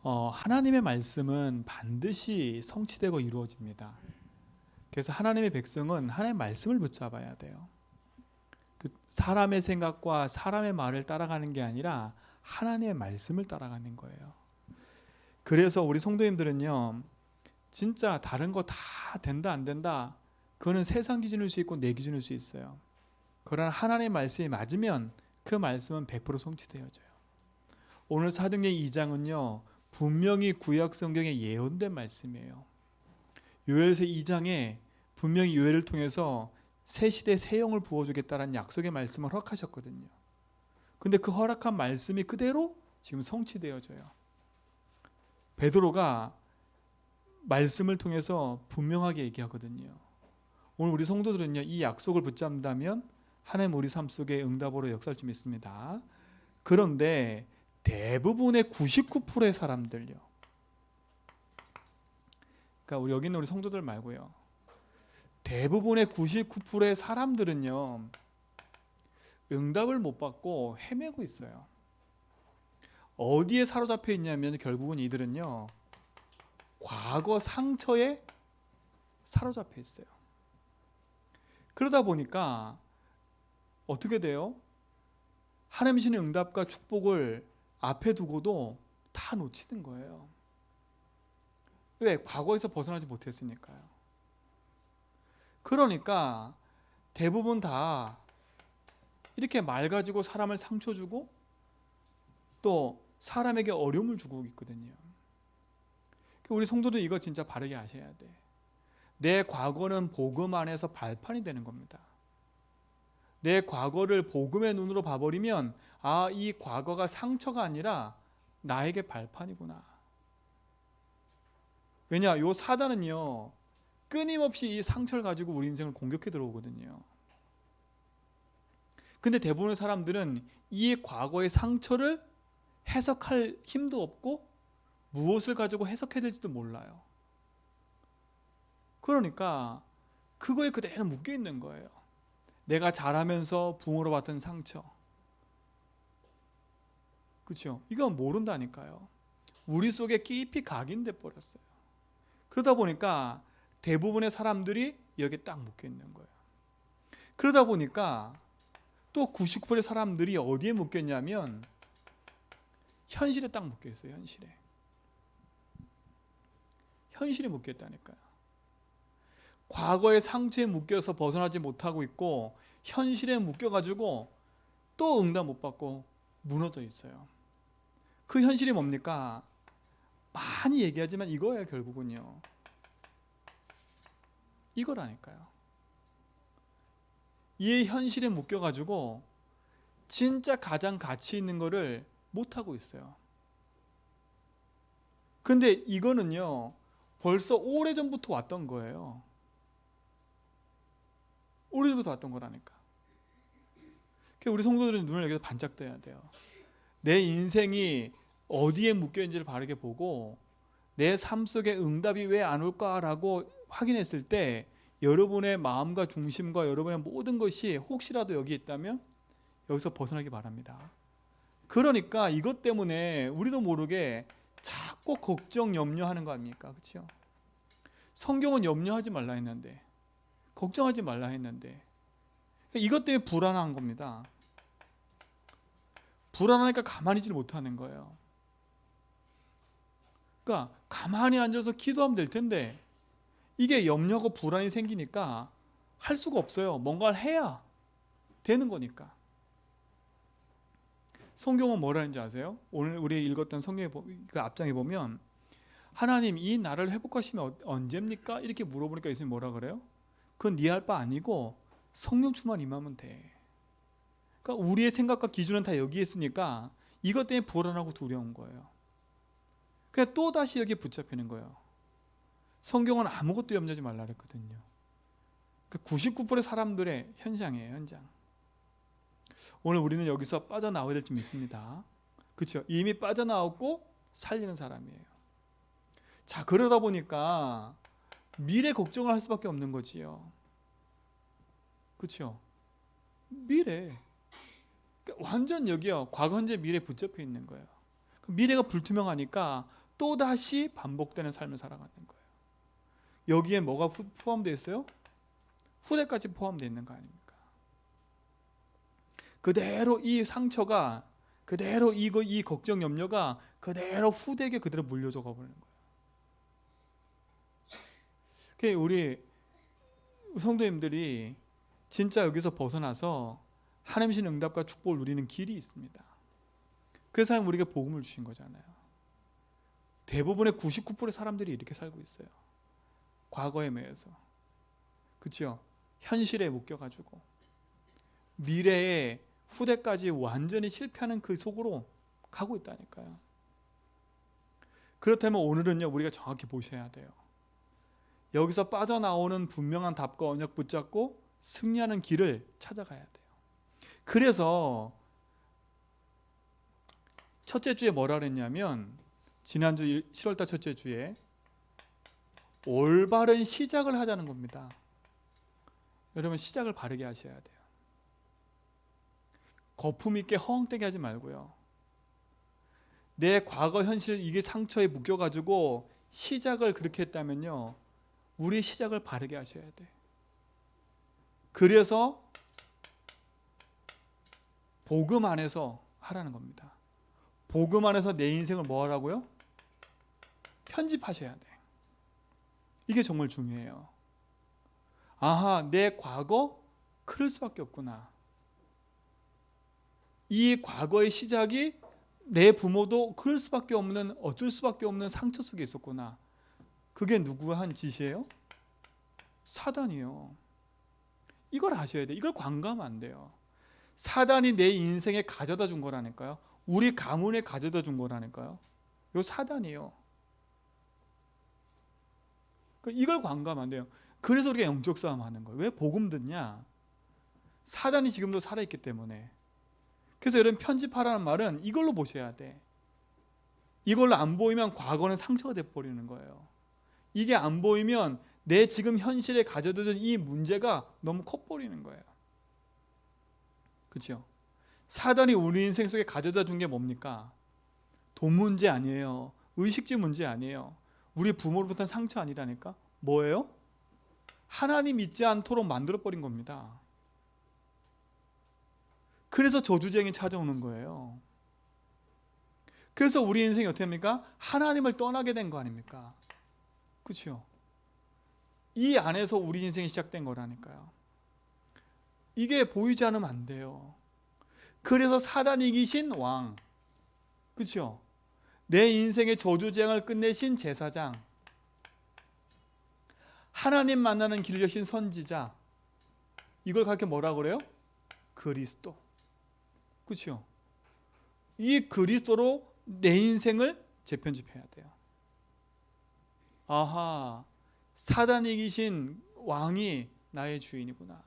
하나님의 말씀은 반드시 성취되고 이루어집니다. 그래서 하나님의 백성은 하나님의 말씀을 붙잡아야 돼요. 그 사람의 생각과 사람의 말을 따라가는 게 아니라 하나님의 말씀을 따라가는 거예요. 그래서 우리 성도님들은요, 진짜 다른 거 다 된다 안 된다, 그거는 세상 기준일 수 있고 내 기준일 수 있어요. 그러나 하나님의 말씀이 맞으면 그 말씀은 100% 성취되어져요. 오늘 사도행전 2장은요 분명히 구약 성경에 예언된 말씀이에요. 요엘서 2장에 분명히 요엘을 통해서 새 시대 새 영을 부어주겠다라는 약속의 말씀을 허락하셨거든요. 근데 그 허락한 말씀이 그대로 지금 성취되어져요. 베드로가 말씀을 통해서 분명하게 얘기하거든요. 오늘 우리 성도들은요 이 약속을 붙잡는다면 하나님 우리 삶 속에 응답으로 역사할 줄 믿습니다. 그런데 대부분의 99%의 사람들요, 그러니까 우리 여기 있는 우리 성도들 말고요, 대부분의 99%의 사람들은요 응답을 못 받고 헤매고 있어요. 어디에 사로잡혀 있냐면 결국은 이들은요 과거 상처에 사로잡혀 있어요. 그러다 보니까 어떻게 돼요? 하나님 주시는 응답과 축복을 앞에 두고도 다 놓치는 거예요. 왜? 과거에서 벗어나지 못했으니까요. 그러니까 대부분 다 이렇게 말 가지고 사람을 상처 주고 또 사람에게 어려움을 주고 있거든요. 우리 성도들 이거 진짜 바르게 아셔야 돼. 내 과거는 복음 안에서 발판이 되는 겁니다. 내 과거를 복음의 눈으로 봐버리면 아, 이 과거가 상처가 아니라 나에게 발판이구나. 왜냐? 요 사단은요 끊임없이 이 상처를 가지고 우리 인생을 공격해 들어오거든요. 근데 대부분의 사람들은 이 과거의 상처를 해석할 힘도 없고 무엇을 가지고 해석해야 될지도 몰라요. 그러니까 그거에 그대로 묶여 있는 거예요. 내가 자라면서 부모로 받은 상처, 그렇죠? 이건 모른다니까요. 우리 속에 깊이 각인돼 버렸어요. 그러다 보니까 대부분의 사람들이 여기에 딱 묶여 있는 거예요. 그러다 보니까 또 99%의 사람들이 어디에 묶여 있냐면 현실에 딱 묶여 있어요. 현실에 묶여 있다니까요. 과거의 상처에 묶여서 벗어나지 못하고 있고 현실에 묶여가지고 또 응답 못 받고 무너져 있어요. 그 현실이 뭡니까? 많이 얘기하지만 이거예요. 결국은요 이거라니까요. 이 현실에 묶여가지고 진짜 가장 가치 있는 거를 못하고 있어요. 근데 이거는요 벌써 오래전부터 왔던 거예요. 오래전부터 왔던 거라니까. 우리 성도들은 눈을 여기서 반짝 떠야 돼요. 내 인생이 어디에 묶여있는지를 바르게 보고 내 삶 속에 응답이 왜 안 올까라고 확인했을 때 여러분의 마음과 중심과 여러분의 모든 것이 혹시라도 여기 있다면 여기서 벗어나기 바랍니다. 그러니까 이것 때문에 우리도 모르게 자꾸 걱정, 염려하는 거 아닙니까? 그렇죠? 성경은 염려하지 말라 했는데, 걱정하지 말라 했는데, 이것 때문에 불안한 겁니다. 불안하니까 가만히 있지 못하는 거예요. 그러니까 가만히 앉아서 기도하면 될 텐데 이게 염려하고 불안이 생기니까 할 수가 없어요. 뭔가를 해야 되는 거니까. 성경은 뭐라는지 아세요? 오늘 우리 읽었던 성경의 그 앞장에 보면 하나님 이 나라를 회복하시면 언제입니까? 이렇게 물어보니까 예수님이 뭐라 그래요? 그건 네 할 바 아니고 성령 충만 임하면 돼. 그러니까 우리의 생각과 기준은 다 여기에 있으니까 이것 때문에 불안하고 두려운 거예요. 그냥 또다시 여기에 붙잡히는 거예요. 성경은 아무것도 염려하지 말라 그랬거든요. 99%의 사람들의 현장이에요. 현장. 오늘 우리는 여기서 빠져나와야 될 줄 믿습니다. 그렇죠? 이미 빠져나왔고 살리는 사람이에요. 자, 그러다 보니까 미래 걱정을 할 수밖에 없는 거지요. 그렇죠? 미래. 완전 여기요. 과거, 현재, 미래에 붙잡혀 있는 거예요. 미래가 불투명하니까 또다시 반복되는 삶을 살아가는 거예요. 여기에 뭐가 포함되어 있어요? 후대까지 포함되어 있는 거 아닙니까? 그대로 이 상처가, 그대로 이 걱정 염려가 그대로 후대에게 그대로 물려져 가버리는 거예요. 그러니까 우리 성도님들이 진짜 여기서 벗어나서 하나님신 응답과 축복을 누리는 길이 있습니다. 그래서 하나님 우리에게 복음을 주신 거잖아요. 대부분의 99%의 사람들이 이렇게 살고 있어요. 과거에 매여서. 그렇죠? 현실에 묶여가지고 미래에 후대까지 완전히 실패하는 그 속으로 가고 있다니까요. 그렇다면 오늘은요, 우리가 정확히 보셔야 돼요. 여기서 빠져나오는 분명한 답과 언약 붙잡고 승리하는 길을 찾아가야 돼요. 그래서 첫째 주에 뭐라 그랬냐면, 지난주 7월달 첫째 주에 올바른 시작을 하자는 겁니다. 여러분, 시작을 바르게 하셔야 돼요. 거품 있게 허황되게 하지 말고요. 내 과거 현실, 이게 상처에 묶여가지고 시작을 그렇게 했다면요, 우리의 시작을 바르게 하셔야 돼. 그래서 복음 안에서 하라는 겁니다. 복음 안에서 내 인생을 뭐 하라고요? 편집하셔야 돼. 이게 정말 중요해요. 아하, 내 과거 그럴 수밖에 없구나. 이 과거의 시작이 내 부모도 그럴 수밖에 없는, 어쩔 수밖에 없는 상처 속에 있었구나. 그게 누구가 한 짓이에요? 사단이요. 이걸 아셔야 돼. 이걸 관가하면 안 돼요. 사단이 내 인생에 가져다 준 거라니까요. 우리 가문에 가져다 준 거라니까요. 이거 사단이에요. 이걸 관가하면 안 돼요. 그래서 우리가 영적 싸움 하는 거예요. 왜 복음 듣냐? 사단이 지금도 살아있기 때문에. 그래서 여러분, 편집하라는 말은 이걸로 보셔야 돼. 이걸로 안 보이면 과거는 상처가 돼버리는 거예요. 이게 안 보이면 내 지금 현실에 가져다 준 이 문제가 너무 커버리는 거예요. 그렇죠? 사단이 우리 인생 속에 가져다 준 게 뭡니까? 돈 문제 아니에요. 의식주 문제 아니에요. 우리 부모로부터는 상처 아니라니까? 뭐예요? 하나님 믿지 않도록 만들어버린 겁니다. 그래서 저주쟁이 찾아오는 거예요. 그래서 우리 인생이 어떻게 합니까? 하나님을 떠나게 된 거 아닙니까? 그렇죠? 이 안에서 우리 인생이 시작된 거라니까요. 이게 보이지 않으면 안 돼요. 그래서 사단이 이기신 왕, 그렇죠? 내 인생의 저주쟁을 끝내신 제사장, 하나님 만나는 길을 여신 선지자, 이걸 가르쳐 뭐라 그래요? 그리스도. 그렇죠? 이 그리스도로 내 인생을 재편집해야 돼요. 아하, 사단이 이기신 왕이 나의 주인이구나.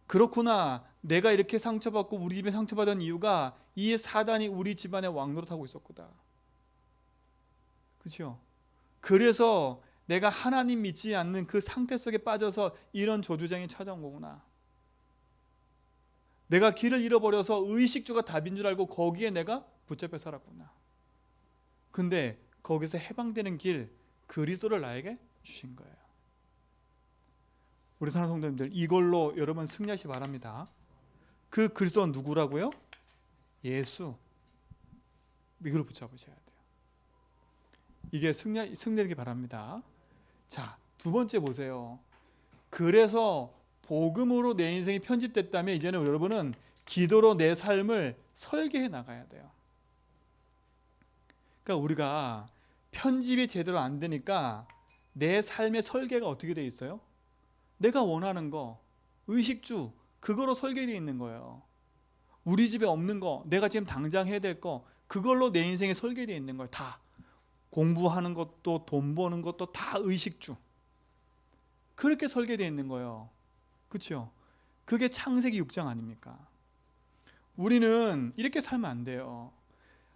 그렇구나. 내가 이렇게 상처받고 우리 집에 상처받은 이유가 이 사단이 우리 집안의 왕 노릇하고 있었구나. 그렇죠? 그래서 내가 하나님 믿지 않는 그 상태 속에 빠져서 이런 저주장이 찾아온 거구나. 내가 길을 잃어버려서 의식주가 답인 줄 알고 거기에 내가 붙잡혀 살았구나. 근데 거기서 해방되는 길, 그리스도를 나에게 주신 거예요. 우리 사랑하는 성도님들, 이걸로 여러분 승리하시 바랍니다. 그 그리스도는 누구라고요? 예수. 이걸 붙잡으셔야 돼요. 이게 승리되기 바랍니다. 자, 두 번째 보세요. 그래서 복음으로 내 인생이 편집됐다면 이제는 여러분은 기도로 내 삶을 설계해 나가야 돼요. 그러니까 우리가 편집이 제대로 안 되니까 내 삶의 설계가 어떻게 돼 있어요? 내가 원하는 거, 의식주, 그거로 설계되어 있는 거예요. 우리 집에 없는 거, 내가 지금 당장 해야 될 거, 그걸로 내 인생에 설계되어 있는 거예요. 다. 공부하는 것도 돈 버는 것도 다 의식주. 그렇게 설계되어 있는 거예요. 그렇죠? 그게 창세기 6장 아닙니까? 우리는 이렇게 살면 안 돼요.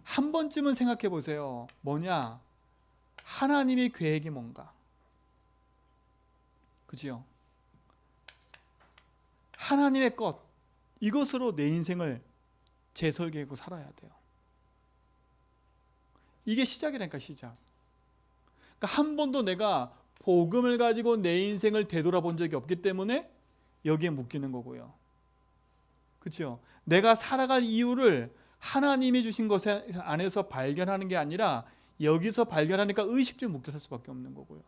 한 번쯤은 생각해 보세요. 뭐냐? 하나님의 계획이 뭔가? 그죠? 하나님의 것, 이것으로 내 인생을 재설계하고 살아야 돼요. 이게 시작이라니까, 시작. 그러니까 한 번도 내가 복음을 가지고 내 인생을 되돌아본 적이 없기 때문에 여기에 묶이는 거고요. 그렇죠? 내가 살아갈 이유를 하나님이 주신 것 안에서 발견하는 게 아니라 여기서 발견하니까 의식주에 묶여 살 수밖에 없는 거고요.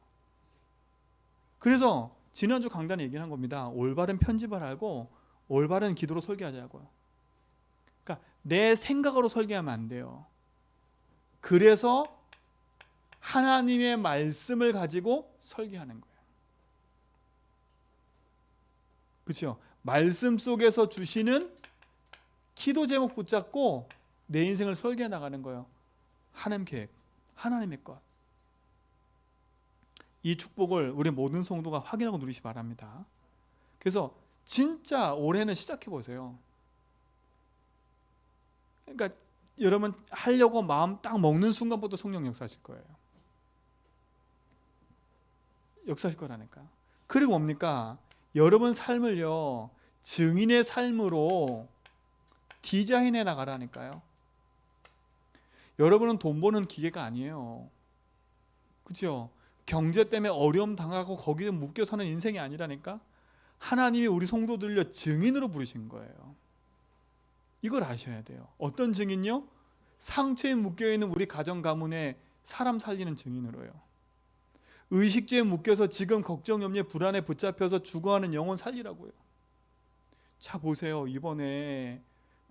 그래서 지난주 강단에 얘기한 겁니다. 올바른 편집을 하고 올바른 기도로 설계하자고요. 그러니까 내 생각으로 설계하면 안 돼요. 그래서 하나님의 말씀을 가지고 설계하는 거예요. 그렇죠? 말씀 속에서 주시는 기도 제목 붙잡고 내 인생을 설계해 나가는 거예요. 하나님 계획, 하나님의 것. 이 축복을 우리 모든 성도가 확인하고 누리시 바랍니다. 그래서 진짜 올해는 시작해 보세요. 그러니까 여러분 하려고 마음 딱 먹는 순간부터 성령 역사하실 거예요. 역사하실 거라니까. 그리고 뭡니까? 여러분 삶을요, 증인의 삶으로 디자인해 나가라니까요. 여러분은 돈 버는 기계가 아니에요. 그렇죠? 경제 때문에 어려움 당하고 거기에 묶여 사는 인생이 아니라니까. 하나님이 우리 성도들을 증인으로 부르신 거예요. 이걸 아셔야 돼요. 어떤 증인요? 상처에 묶여있는 우리 가정 가문에 사람 살리는 증인으로요. 의식주에 묶여서 지금 걱정, 염려, 불안에 붙잡혀서 죽어가는 영혼 살리라고요. 자 보세요. 이번에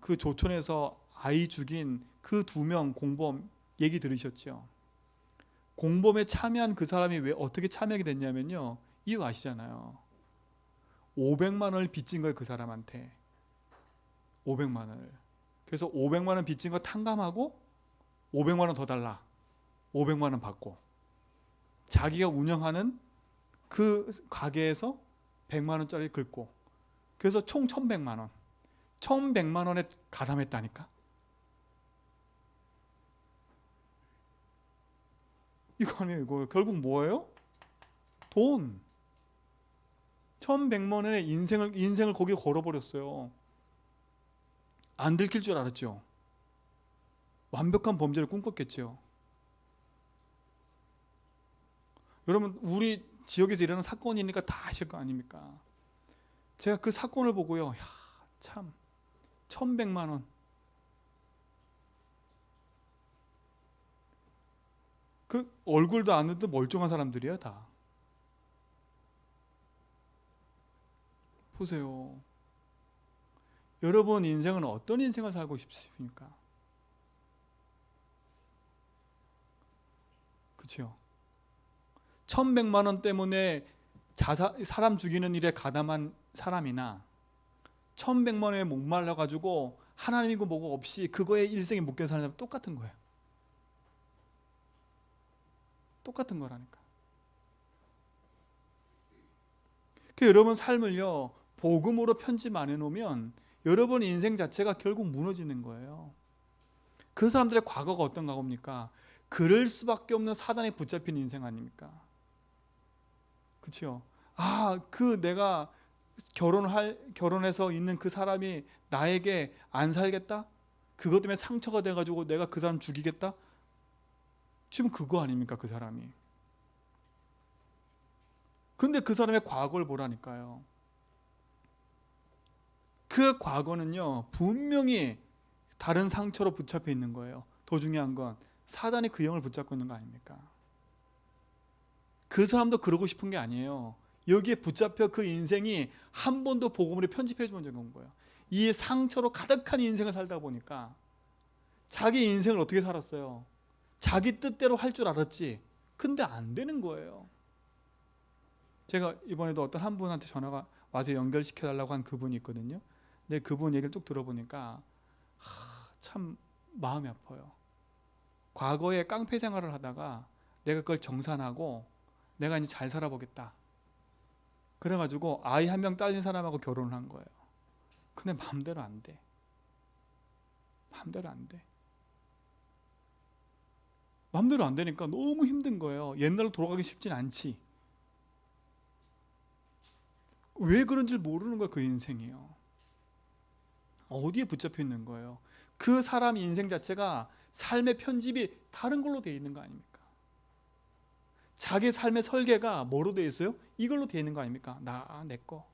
그 조촌에서 아이 죽인 그 2명 공범 얘기 들으셨죠? 공범에 참여한 그 사람이 왜 어떻게 참여하게 됐냐면요, 이거 아시잖아요. 500만 원을 빚진 거예요. 그 사람한테 500만 원을. 그래서 500만 원 빚진 거 탕감하고 500만 원 더 달라. 500만 원 받고 자기가 운영하는 그 가게에서 100만 원짜리 긁고, 그래서 총 1100만 원 1100만 원에 가담했다니까. 이거 아니에요. 이거 결국 뭐예요? 돈. 1100만 원의 인생을 거기에 걸어버렸어요. 안 들킬 줄 알았죠. 완벽한 범죄를 꿈꿨겠죠. 여러분 우리 지역에서 일어나는 사건이니까 다 아실 거 아닙니까? 제가 그 사건을 보고요, 참 1100만 원 그 얼굴도 안 듣도 멀쩡한 사람들이에요. 다 보세요. 여러분 인생은 어떤 인생을 살고 싶으십니까? 그렇죠? 1100만 원 때문에 사람 죽이는 일에 가담한 사람이나 1100만 원에 목말라 가지고 하나님이고 뭐고 없이 그거에 일생에 묶여 사는 사람 똑같은 거예요. 똑같은 거라니까. 그 여러분 삶을요, 복음으로 편집 안 해놓으면 여러분 인생 자체가 결국 무너지는 거예요. 그 사람들의 과거가 어떤 과거입니까? 그럴 수밖에 없는 사단에 붙잡힌 인생 아닙니까? 그렇죠? 내가 결혼해서 있는 그 사람이 나에게 안 살겠다? 그것 때문에 상처가 돼가지고 내가 그 사람 죽이겠다? 지금 그거 아닙니까? 그 사람이. 근데 그 사람의 과거를 보라니까요. 그 과거는요, 분명히 다른 상처로 붙잡혀 있는 거예요. 더 중요한 건 사단이 그 영을 붙잡고 있는 거 아닙니까? 그 사람도 그러고 싶은 게 아니에요. 여기에 붙잡혀 그 인생이 한 번도 복음으로 편집해 본 적이 없는 거예요. 이 상처로 가득한 인생을 살다 보니까 자기 인생을 어떻게 살았어요? 자기 뜻대로 할 줄 알았지. 근데 안 되는 거예요. 제가 이번에도 어떤 한 분한테 전화가 와서 연결시켜달라고 한 그분이 있거든요. 근데 그분 얘기를 쭉 들어보니까 참 마음이 아파요. 과거에 깡패 생활을 하다가 내가 그걸 정산하고 내가 이제 잘 살아보겠다. 그래가지고 아이 1명 딸린 사람하고 결혼을 한 거예요. 근데 마음대로 안 돼. 마음대로 안 돼. 마음대로 안 되니까 너무 힘든 거예요. 옛날로 돌아가기 쉽진 않지. 왜 그런지 모르는 거야. 그 인생이요. 어디에 붙잡혀 있는 거예요. 그 사람 인생 자체가 삶의 편집이 다른 걸로 되어 있는 거 아닙니까? 자기 삶의 설계가 뭐로 되어 있어요? 이걸로 되어 있는 거 아닙니까? 내 거.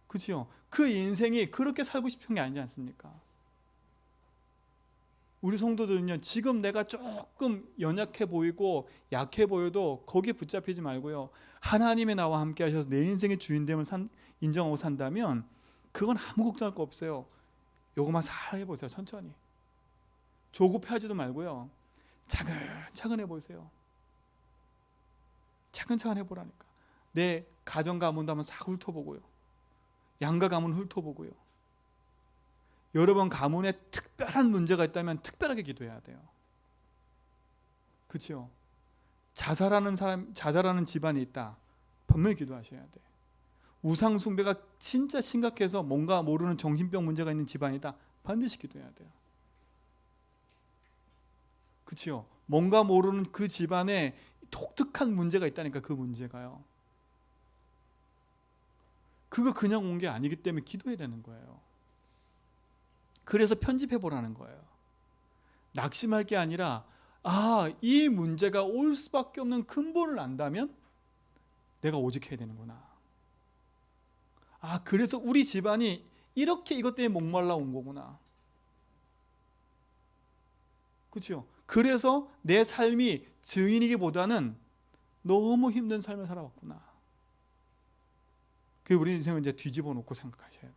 그렇죠? 그 인생이 그렇게 살고 싶은 게 아니지 않습니까? 우리 성도들은요, 지금 내가 조금 연약해 보이고 약해 보여도 거기에 붙잡히지 말고요, 하나님의 나와 함께 하셔서 내 인생의 주인됨을 인정하고 산다면 그건 아무 걱정할 거 없어요. 요거만 잘 해보세요. 천천히. 조급해하지도 말고요, 차근차근 해보세요. 차근차근 해보라니까. 내 가정 가문도 한번 싹 훑어보고요, 양가 가문 훑어보고요, 여러분 가문에 특별한 문제가 있다면 특별하게 기도해야 돼요. 그렇죠? 자살하는 집안이 있다, 분명히 기도하셔야 돼. 우상 숭배가 진짜 심각해서 뭔가 모르는 정신병 문제가 있는 집안이다, 반드시 기도해야 돼요. 그렇죠? 뭔가 모르는 그 집안에 독특한 문제가 있다니까. 그 문제가요, 그거 그냥 온 게 아니기 때문에 기도해야 되는 거예요. 그래서 편집해 보라는 거예요. 낙심할 게 아니라, 이 문제가 올 수밖에 없는 근본을 안다면 내가 오직해야 되는구나. 그래서 우리 집안이 이렇게 이것 때문에 목말라 온 거구나. 그렇죠? 그래서 내 삶이 증인이기보다는 너무 힘든 삶을 살아왔구나. 그 우리 인생을 이제 뒤집어 놓고 생각하셔야 돼.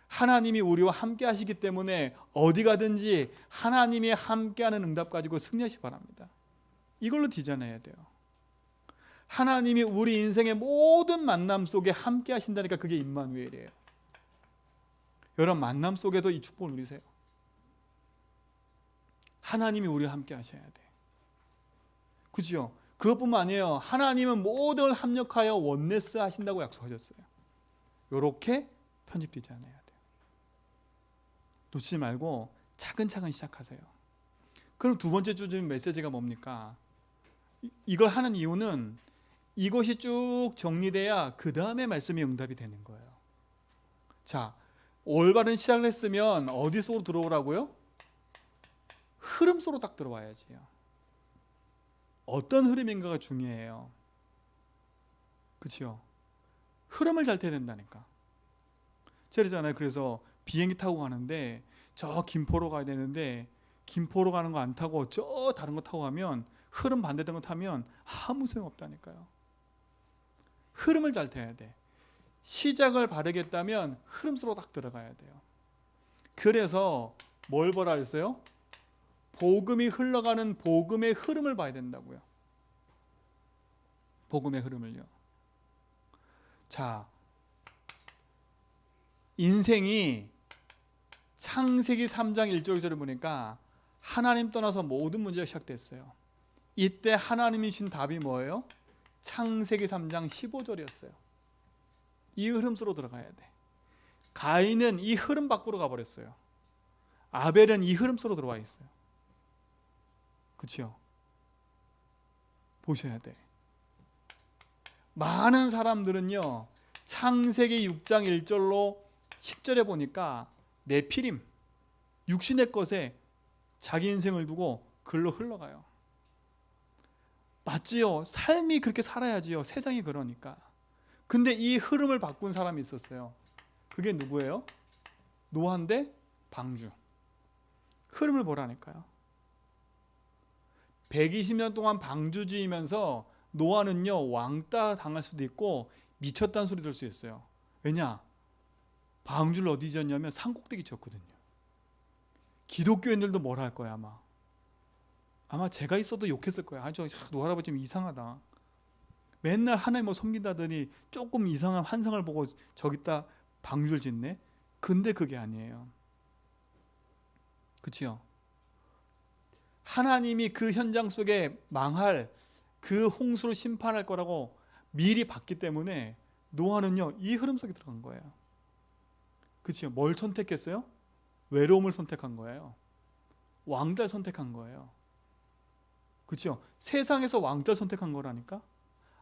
하나님이 우리와 함께 하시기 때문에 어디 가든지 하나님이 함께하는 응답 가지고 승리하시기 바랍니다. 이걸로 디자인해야 돼요. 하나님이 우리 인생의 모든 만남 속에 함께 하신다니까. 그게 임마누엘이에요. 여러분, 만남 속에도 이 축복을 누리세요. 하나님이 우리와 함께 하셔야 돼. 그죠? 그것뿐만 아니에요. 하나님은 모든 걸 합력하여 원네스 하신다고 약속하셨어요. 이렇게 편집되지 않아야 돼요. 놓치지 말고 차근차근 시작하세요. 그럼 두 번째 주신 메시지가 뭡니까? 이걸 하는 이유는 이것이 쭉 정리돼야 그 다음에 말씀이 응답이 되는 거예요. 자, 올바른 시작을 했으면 어디 속으로 들어오라고요? 흐름 속으로 딱 들어와야지요. 어떤 흐름인가가 중요해요. 그렇죠? 흐름을 잘 타야 된다니까. 그러잖아요. 그래서 비행기 타고 가는데 저 김포로 가야 되는데 김포로 가는 거 안 타고 저 다른 거 타고 가면, 흐름 반대된 거 타면 아무 소용 없다니까요. 흐름을 잘 타야 돼. 시작을 바르게 했다면 흐름 속으로 딱 들어가야 돼요. 그래서 뭘 보라 그랬어요? 복음이 흘러가는 복음의 흐름을 봐야 된다고요. 복음의 흐름을요. 자, 인생이 창세기 3장 1절 2절을 보니까 하나님 떠나서 모든 문제가 시작됐어요. 이때 하나님이 주신 답이 뭐예요? 창세기 3장 15절이었어요. 이 흐름 속으로 들어가야 돼. 가인은 이 흐름 밖으로 가버렸어요. 아벨은 이 흐름 속으로 들어와 있어요. 그렇죠? 보셔야 돼. 많은 사람들은요, 창세기 6장 1절로 10절에 보니까 네피림, 육신의 것에 자기 인생을 두고 글로 흘러가요. 맞지요? 삶이 그렇게 살아야지요. 세상이 그러니까. 근데 이 흐름을 바꾼 사람이 있었어요. 그게 누구예요? 노아인데 방주. 흐름을 보라니까요. 120년 동안 방주지이면서 노아는요, 왕따 당할 수도 있고 미쳤다는 소리 들을 수 있어요. 왜냐? 방주를 어디 지었냐면 산꼭대기 지었거든요. 기독교인들도 뭐라 할 거야 아마 제가 있어도 욕했을 거야. 저 노할아버지 좀 이상하다. 맨날 하나님 뭐 섬긴다더니 조금 이상한 환상을 보고 저기다 방주를 짓네. 근데 그게 아니에요. 그렇죠? 하나님이 그 현장 속에 망할 그 홍수로 심판할 거라고 미리 봤기 때문에 노아는요, 이 흐름 속에 들어간 거예요. 그렇죠? 뭘 선택했어요? 외로움을 선택한 거예요. 왕자를 선택한 거예요. 그렇죠? 세상에서 왕자를 선택한 거라니까.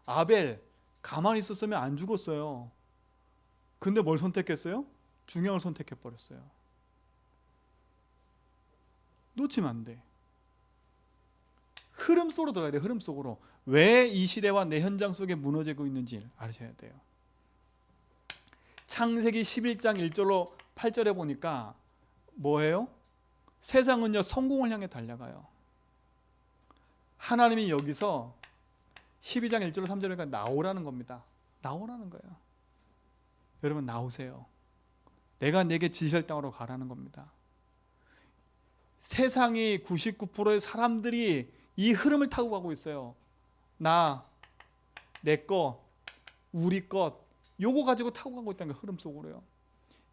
아벨 가만히 있었으면 안 죽었어요. 근데 뭘 선택했어요? 중형을 선택해 버렸어요. 놓치면 안 돼. 흐름 속으로 들어가야 돼. 흐름 속으로. 왜 이 시대와 내 현장 속에 무너지고 있는지 아셔야 돼요. 창세기 11장 1절로 8절에 보니까 뭐예요? 세상은요 성공을 향해 달려가요. 하나님이 여기서 12장 1절로 3절에 나오라는 겁니다. 나오라는 거예요. 여러분 나오세요. 내가 내게 지시할 땅으로 가라는 겁니다. 세상이 99%의 사람들이 이 흐름을 타고 가고 있어요. 나, 내 것, 우리 것 요거 가지고 타고 가고 있다는 거 흐름 속으로요.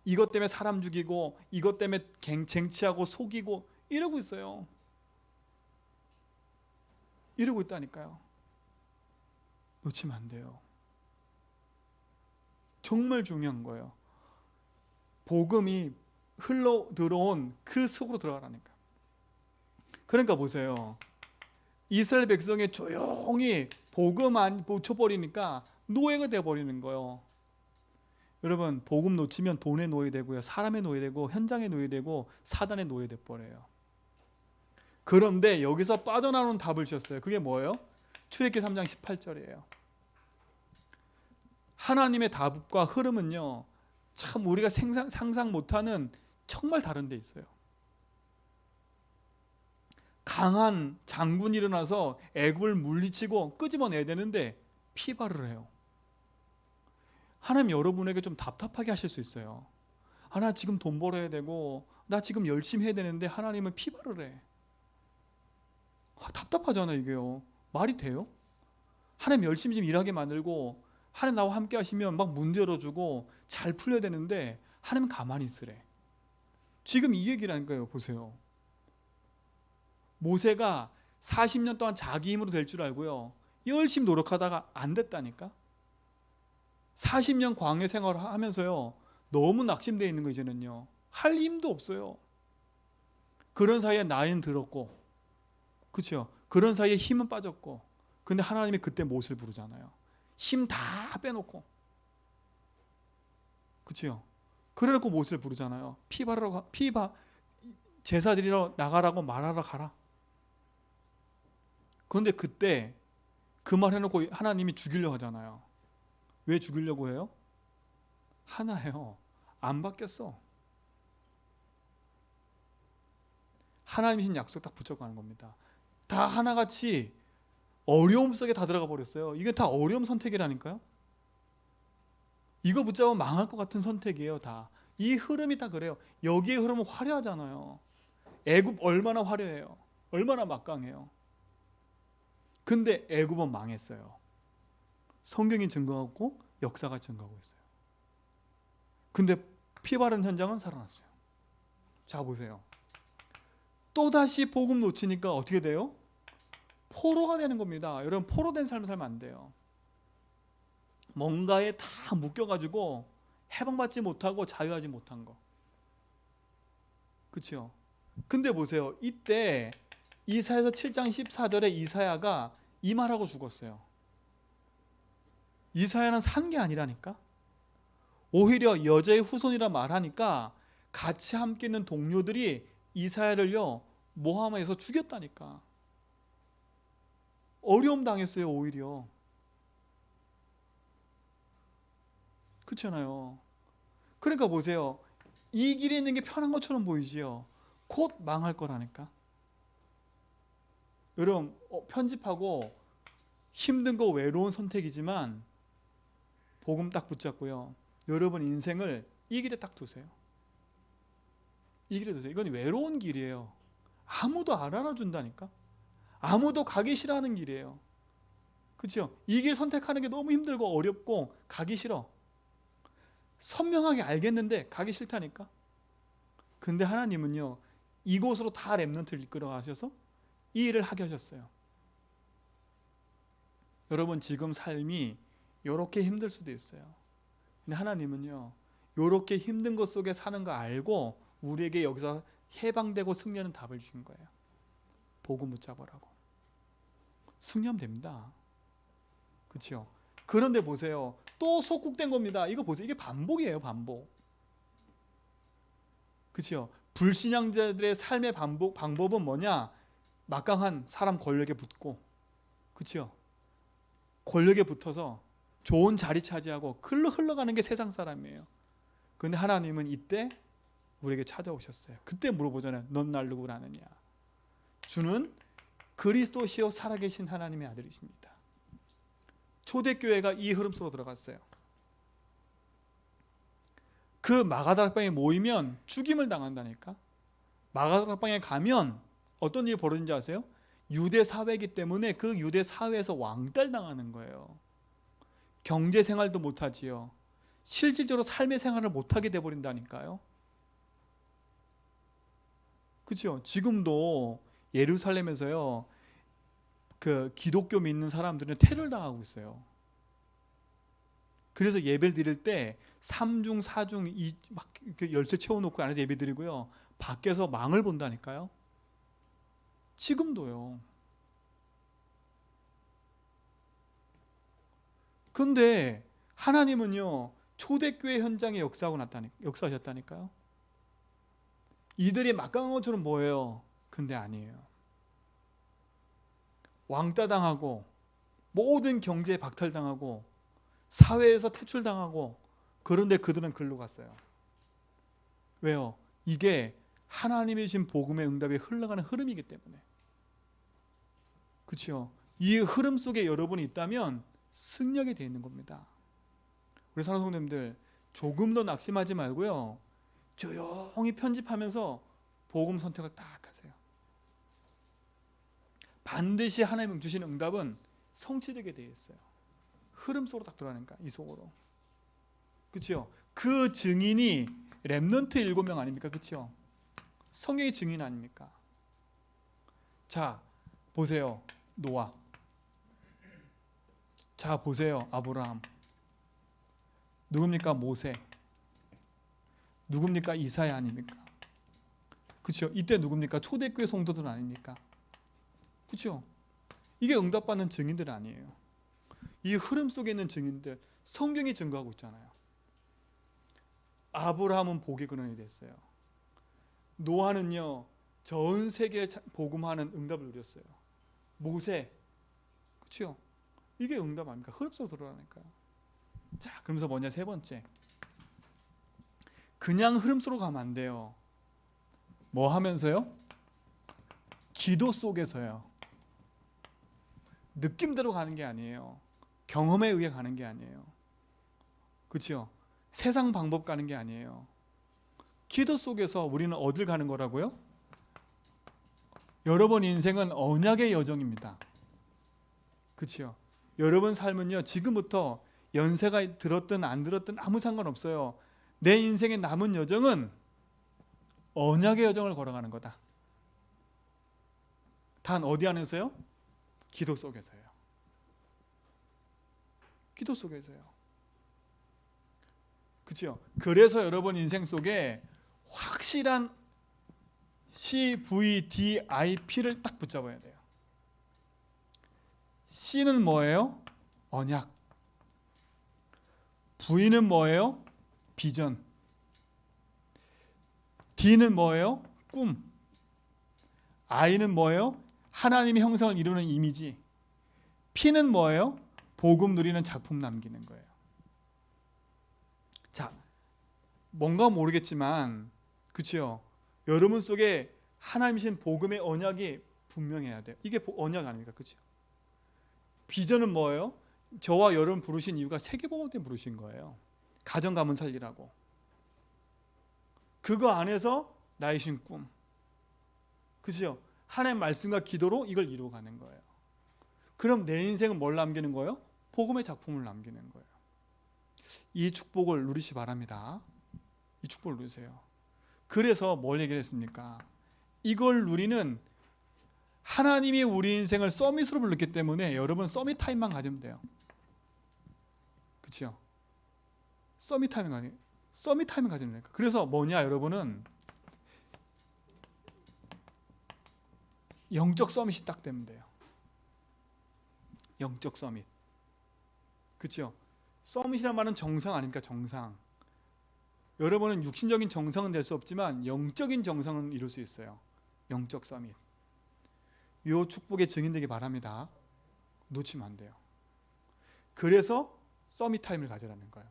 이것 때문에 사람 죽이고 이것 때문에 쟁취하고 속이고 이러고 있어요. 이러고 있다니까요. 놓치면 안 돼요. 정말 중요한 거예요. 복음이 흘러 들어온 그 속으로 들어가라니까. 그러니까 보세요. 이스라엘 백성이 조용히 복음 안 붙여버리니까 노예가 되어버리는 거예요. 여러분 복음 놓치면 돈의 노예되고요, 사람의 노예되고, 현장의 노예되고, 사단의 노예돼버려요. 그런데 여기서 빠져나오는 답을 주셨어요. 그게 뭐예요? 출애굽기 3장 18절이에요. 하나님의 답과 흐름은요 참 우리가 상상 못하는 정말 다른 데 있어요. 강한 장군이 일어나서 애굽을 물리치고 끄집어내야 되는데 피발을 해요. 하나님 여러분에게 좀 답답하게 하실 수 있어요. 나 지금 돈 벌어야 되고 나 지금 열심히 해야 되는데 하나님은 피발을 해. 답답하잖아요. 이게요. 말이 돼요? 하나님 열심히 좀 일하게 만들고 하나님 나와 함께 하시면 막 문 열어주고 잘 풀려야 되는데 하나님은 가만히 있으래. 지금 이 얘기라니까요. 보세요. 모세가 40년 동안 자기 힘으로 될 줄 알고요 열심히 노력하다가 안 됐다니까. 40년 광야 생활을 하면서요 너무 낙심되어 있는 거 이제는요 할 힘도 없어요. 그런 사이에 나이는 들었고, 그렇죠? 그런 사이에 힘은 빠졌고, 근데 하나님이 그때 모세를 부르잖아요. 힘 다 빼놓고, 그렇죠? 그래놓고 모세를 부르잖아요. 제사 드리러 나가라고 말하러 가라. 그런데 그때 그 말 해놓고 하나님이 죽이려고 하잖아요. 왜 죽이려고 해요? 하나예요. 안 바뀌었어. 하나님이신 약속 딱 붙여가는 겁니다. 다 하나같이 어려움 속에 다 들어가 버렸어요. 이게 다 어려움 선택이라니까요. 이거 붙잡으면 망할 것 같은 선택이에요. 다. 이 흐름이 다 그래요. 여기의 흐름은 화려하잖아요. 애굽 얼마나 화려해요. 얼마나 막강해요. 근데 애굽은 망했어요. 성경이 증거하고 역사가 증거하고 있어요. 근데 피 바른 현장은 살아났어요. 자 보세요. 또다시 복음 놓치니까 어떻게 돼요? 포로가 되는 겁니다. 여러분 포로된 삶을 살면 안 돼요. 뭔가에 다 묶여가지고 해방받지 못하고 자유하지 못한 거. 그렇죠? 근데 보세요. 이때 이사야서 7장 14절에 이사야가 이 말하고 죽었어요. 이사야는 산 게 아니라니까. 오히려 여자의 후손이라 말하니까 같이 함께 있는 동료들이 이사야를요 모함해서 죽였다니까. 어려움 당했어요. 오히려. 그렇잖아요. 그러니까 보세요. 이 길에 있는 게 편한 것처럼 보이지요. 곧 망할 거라니까. 여러분 편집하고 힘든 거 외로운 선택이지만 복음 딱 붙잡고요. 여러분 인생을 이 길에 딱 두세요. 이 길에 두세요. 이건 외로운 길이에요. 아무도 안 알아준다니까. 아무도 가기 싫어하는 길이에요. 그렇죠? 이 길 선택하는 게 너무 힘들고 어렵고 가기 싫어. 선명하게 알겠는데 가기 싫다니까. 근데 하나님은요 이곳으로 다 렘넌트를 이끌어 가셔서 이 일을 하게 하셨어요. 여러분 지금 삶이 이렇게 힘들 수도 있어요. 근데 하나님은요 이렇게 힘든 것 속에 사는 거 알고 우리에게 여기서 해방되고 승리하는 답을 주신 거예요. 복음 붙잡으라고. 승리하면 됩니다. 그렇죠? 그런데 보세요. 또 속국된 겁니다. 이거 보세요. 이게 반복이에요. 반복. 그렇죠? 불신앙자들의 삶의 방법은 뭐냐? 막강한 사람 권력에 붙고, 그렇죠? 권력에 붙어서 좋은 자리 차지하고 흘러가는 게 세상 사람이에요. 그런데 하나님은 이때 우리에게 찾아오셨어요. 그때 물어보잖아요. 넌 날 누구로 아느냐? 주는 그리스도시요 살아계신 하나님의 아들이십니다. 초대교회가 이 흐름 속으로 들어갔어요. 그 마가다락방에 모이면 죽임을 당한다니까. 마가다락방에 가면 어떤 일이 벌어진지 아세요? 유대 사회이기 때문에 그 유대 사회에서 왕따당하는 거예요. 경제 생활도 못하지요. 실질적으로 삶의 생활을 못하게 돼버린다니까요. 그렇죠? 지금도 예루살렘에서요, 그 기독교 믿는 사람들은 테러를 당하고 있어요. 그래서 예배를 드릴 때 3중, 4중 막 열쇠 채워놓고 안에서 예배 드리고요, 밖에서 망을 본다니까요. 지금도요. 근데 하나님은요, 초대교회 현장에 역사하셨다니까요. 이들이 막강한 것처럼 보여요. 근데 아니에요. 왕따당하고 모든 경제에 박탈당하고 사회에서 퇴출당하고, 그런데 그들은 글로 갔어요. 왜요? 이게 하나님이 주신 복음의 응답에 흘러가는 흐름이기 때문에. 그렇죠? 이 흐름 속에 여러분이 있다면 승리하게 되어 있는 겁니다. 우리 사랑하는 성도님들, 조금 더 낙심하지 말고요, 조용히 편집하면서 복음 선택을 딱 하세요. 반드시 하나님 주시는 응답은 성취되게 되어 있어요. 흐름 속으로 딱 들어가니까, 이 속으로. 그렇죠? 그 증인이 렘넌트 7명 아닙니까? 그렇죠? 성경의 증인 아닙니까? 자, 보세요. 노아. 자, 보세요. 아브라함. 누굽니까? 모세. 누굽니까? 이사야 아닙니까? 그렇죠? 이때 누굽니까? 초대교회 성도들 아닙니까? 그렇죠? 이게 응답받는 증인들 아니에요. 이 흐름 속에 있는 증인들, 성경이 증거하고 있잖아요. 아브라함은 복의 근원이 됐어요. 노아는요, 전 세계에 복음하는 응답을 누렸어요. 모세, 그렇죠? 이게 응답 아닙니까? 흐름 속으로 들어가니까요. 자, 그러면서 뭐냐, 세 번째, 그냥 흐름 속으로 가면 안 돼요. 뭐 하면서요? 기도 속에서요. 느낌대로 가는 게 아니에요. 경험에 의해 가는 게 아니에요. 그렇죠? 세상 방법 가는 게 아니에요. 기도 속에서 우리는 어딜 가는 거라고요? 여러분 인생은 언약의 여정입니다. 그렇죠? 여러분 삶은요, 지금부터 연세가 들었든 안 들었든 아무 상관없어요. 내 인생의 남은 여정은 언약의 여정을 걸어가는 거다. 단 어디 안에서요? 기도 속에서요. 기도 속에서요. 그렇죠? 그래서 여러분 인생 속에 확실한 CVDIP를 딱 붙잡아야 돼요. C는 뭐예요? 언약. V는 뭐예요? 비전. D는 뭐예요? 꿈. I는 뭐예요? 하나님의 형상을 이루는 이미지. P는 뭐예요? 복음 누리는 작품 남기는 거예요. 자, 뭔가 모르겠지만, 그렇죠? 여러분 속에 하나님이신 복음의 언약이 분명해야 돼요. 이게 언약 아닙니까? 그렇죠? 비전은 뭐예요? 저와 여러분 부르신 이유가 세계복음 때문에 부르신 거예요. 가정 가문 살리라고. 그거 안에서 나의 신 꿈. 그렇죠? 하나님의 말씀과 기도로 이걸 이루어가는 거예요. 그럼 내 인생은 뭘 남기는 거예요? 복음의 작품을 남기는 거예요. 이 축복을 누리시 바랍니다. 이 축복을 누리세요. 그래서 뭘 얘기를 했습니까? 이걸 누리는, 하나님이 우리 인생을 서밋으로 불렀기 때문에 여러분 서밋 타임만 가지면 돼요. 그렇죠? 서밋 타임만 가지면 돼요. 그래서 뭐냐, 여러분은 영적 서밋이 딱 되면 돼요. 영적 서밋. 그렇죠? 서밋이란 말은 정상 아닙니까? 정상. 여러분은 육신적인 정상은 될 수 없지만 영적인 정상은 이룰 수 있어요. 영적 서밋. 이 축복의 증인되기 바랍니다. 놓치면 안 돼요. 그래서 서밋 타임을 가져라는 거예요.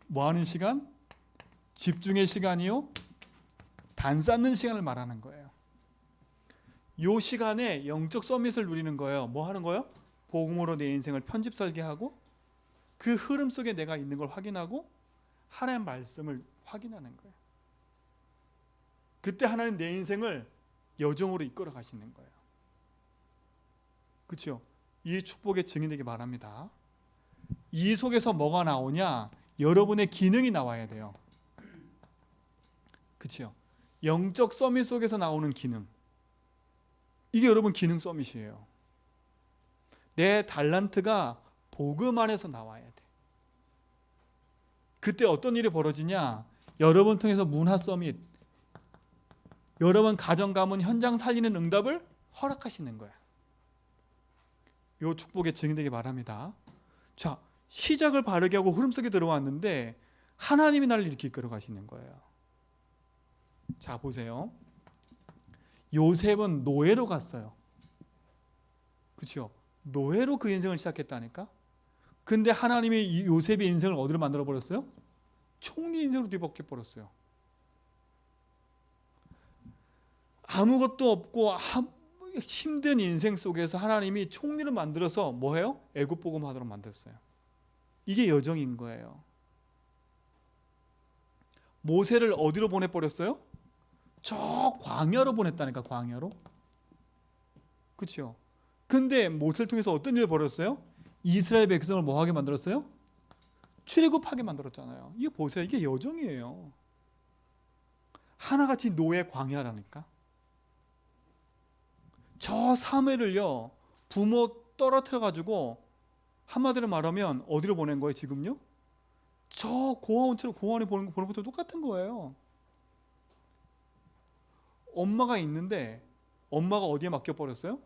뭐 하는 시간? 집중의 시간이요. 단 쌓는 시간을 말하는 거예요. 이 시간에 영적 서밋을 누리는 거예요. 뭐 하는 거예요? 복음으로 내 인생을 편집 설계하고 그 흐름 속에 내가 있는 걸 확인하고 하나님의 말씀을 확인하는 거예요. 그때 하나님 내 인생을 여정으로 이끌어 가시는 거예요. 그렇죠? 이 축복의 증인되기 바랍니다. 이 속에서 뭐가 나오냐? 여러분의 기능이 나와야 돼요. 그렇죠? 영적 서밋 속에서 나오는 기능. 이게 여러분 기능 서밋이에요. 내 달란트가 복음 안에서 나와야 돼. 그때 어떤 일이 벌어지냐? 여러분 통해서 문화 서밋, 여러분 가정 가문 현장 살리는 응답을 허락하시는 거야. 이 축복의 증인되기 바랍니다. 자, 시작을 바르게 하고 흐름 속에 들어왔는데 하나님이 나를 이렇게 이끌어 가시는 거예요. 자, 보세요. 요셉은 노예로 갔어요. 그렇죠? 노예로 그 인생을 시작했다니까. 근데 하나님이 요셉의 인생을 어디로 만들어 버렸어요? 총리 인생으로 뒤바뀌어 버렸어요. 아무것도 없고 힘든 인생 속에서 하나님이 총리를 만들어서 뭐해요? 애굽 복음 하도록 만들었어요. 이게 여정인 거예요. 모세를 어디로 보내버렸어요? 저 광야로 보냈다니까. 광야로. 그렇죠? 근데 모세를 통해서 어떤 일을 벌였어요? 이스라엘 백성을 뭐하게 만들었어요? 출애굽하게 만들었잖아요. 이게 보세요. 이게 여정이에요. 하나같이 노예 광야라니까. 저 사무엘을요, 부모 떨어뜨려 가지고 한마디로 말하면 어디로 보낸 거예요? 지금요? 저 고아원처럼 고아원에 보는 것도 똑같은 거예요. 엄마가 있는데 엄마가 어디에 맡겨버렸어요?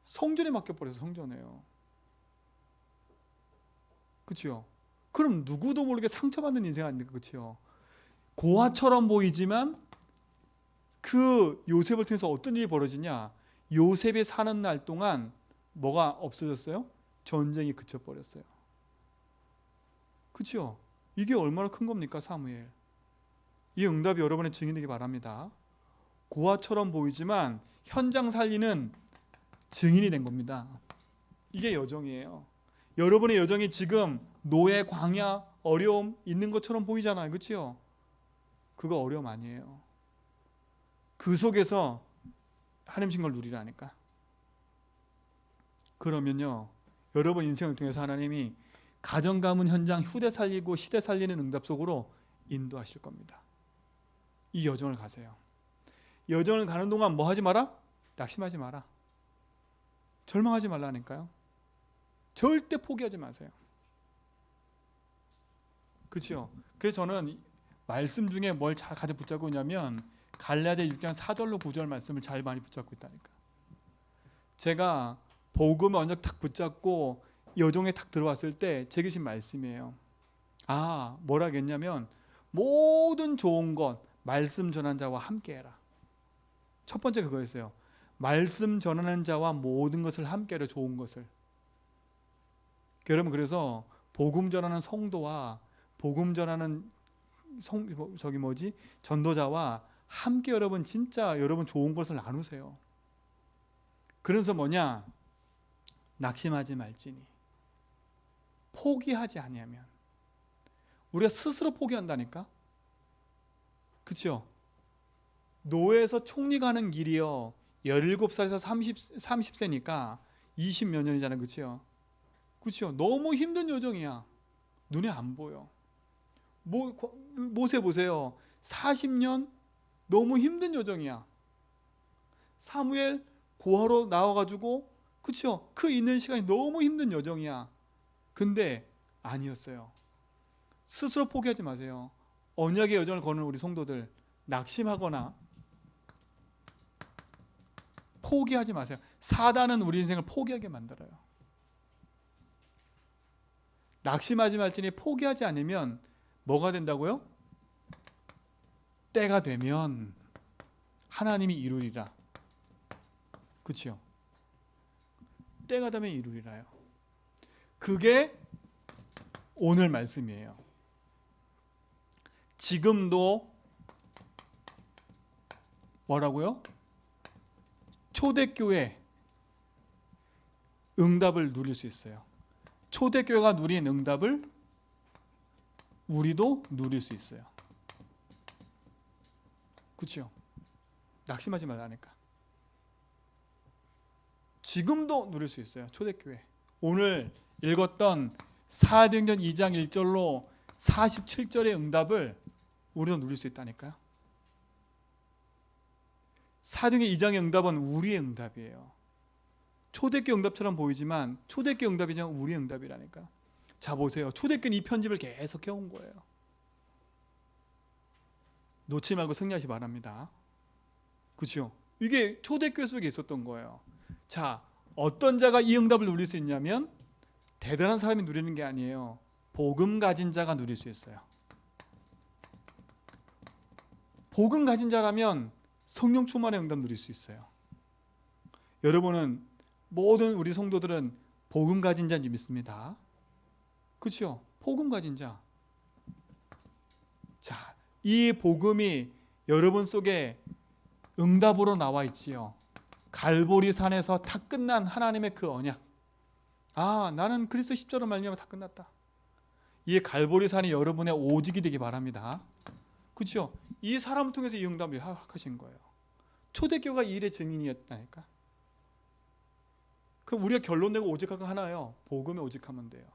성전에 맡겨버려서 성전에요. 그렇죠? 그럼 누구도 모르게 상처받는 인생 아닙니까? 그렇죠? 고아처럼 보이지만 그 요셉을 통해서 어떤 일이 벌어지냐? 요셉이 사는 날 동안 뭐가 없어졌어요? 전쟁이 그쳐버렸어요. 그렇죠? 이게 얼마나 큰 겁니까? 사무엘. 이 응답이 여러분의 증인되기 바랍니다. 고아처럼 보이지만 현장 살리는 증인이 된 겁니다. 이게 여정이에요. 여러분의 여정이 지금 노예, 광야, 어려움 있는 것처럼 보이잖아요. 그렇죠? 그거 어려움 아니에요. 그 속에서 하나님 신 걸 누리라니까. 그러면요, 여러분 인생을 통해서 하나님이 가정 가문 현장 후대 살리고 시대 살리는 응답 속으로 인도하실 겁니다. 이 여정을 가세요. 여정을 가는 동안 뭐 하지 마라? 낙심하지 마라. 절망하지 말라니까요. 절대 포기하지 마세요. 그렇죠? 그래서 저는 말씀 중에 뭘 잘 가져 붙잡고 있냐면 갈라디아 6장 4절로 9절 말씀을 잘 많이 붙잡고 있다니까. 제가 복음을 완전 탁 붙잡고 여정에 탁 들어왔을 때 제게 주신 말씀이에요. 아, 뭐라겠냐면 모든 좋은 것 말씀 전한 자와 함께해라. 첫 번째 그거였어요. 말씀 전하는 자와 모든 것을 함께해라. 좋은 것을. 여러분, 그래서 복음 전하는 성도와 복음 전하는 전도자와 함께 여러분 진짜 여러분 좋은 것을 나누세요. 그래서 뭐냐? 낙심하지 말지니 포기하지 아니하면. 우리가 스스로 포기한다니까. 그렇죠? 노예에서 총리 가는 길이요 17살에서 30세니까 20몇 년이잖아요. 그렇죠? 그렇죠? 너무 힘든 여정이야. 눈에 안 보여. 모세 보세요. 40년 너무 힘든 여정이야. 사무엘 고아로 나와가지고 그렇죠? 그 있는 시간이 너무 힘든 여정이야. 근데 아니었어요. 스스로 포기하지 마세요. 언약의 여정을 거는 우리 성도들 낙심하거나 포기하지 마세요. 사단은 우리 인생을 포기하게 만들어요. 낙심하지 말지니 포기하지 않으면 뭐가 된다고요? 때가 되면 하나님이 이루리라. 그렇죠? 때가 되면 이루리라요. 그게 오늘 말씀이에요. 지금도 뭐라고요? 초대교회 응답을 누릴 수 있어요. 초대교회가 누린 응답을 우리도 누릴 수 있어요. 그렇죠? 낙심하지 말라니까. 지금도 누릴 수 있어요. 초대교회. 오늘 읽었던 사도행전 2장 1절로 47절의 응답을 우리도 누릴 수 있다니까요. 사도행전 2장의 응답은 우리의 응답이에요. 초대교회 응답처럼 보이지만 초대교회 응답이지만 우리의 응답이라니까. 자 보세요. 초대교회는 이 편집을 계속 해온 거예요. 놓지 말고 승리하시 바랍니다. 그렇죠? 이게 초대교회 속에 있었던 거예요. 자, 어떤 자가 이 응답을 누릴 수 있냐면 대단한 사람이 누리는 게 아니에요. 복음 가진 자가 누릴 수 있어요. 복음 가진 자라면 성령 충만의 응답 누릴 수 있어요. 여러분은 모든 우리 성도들은 복음 가진 자인 줄 믿습니다. 그렇죠? 복음 가진 자. 자, 이 복음이 여러분 속에 응답으로 나와 있지요. 갈보리 산에서 다 끝난 하나님의 그 언약. 아, 나는 그리스도 십자로 말미암아 다 끝났다. 이 갈보리 산이 여러분의 오직이 되기 바랍니다. 그렇죠? 이 사람을 통해서 이 응답을 허락하신 거예요. 초대교회가 이 일의 증인이었다니까. 그럼 우리가 결론 내고 오직하고 하나예요. 복음에 오직하면 돼요.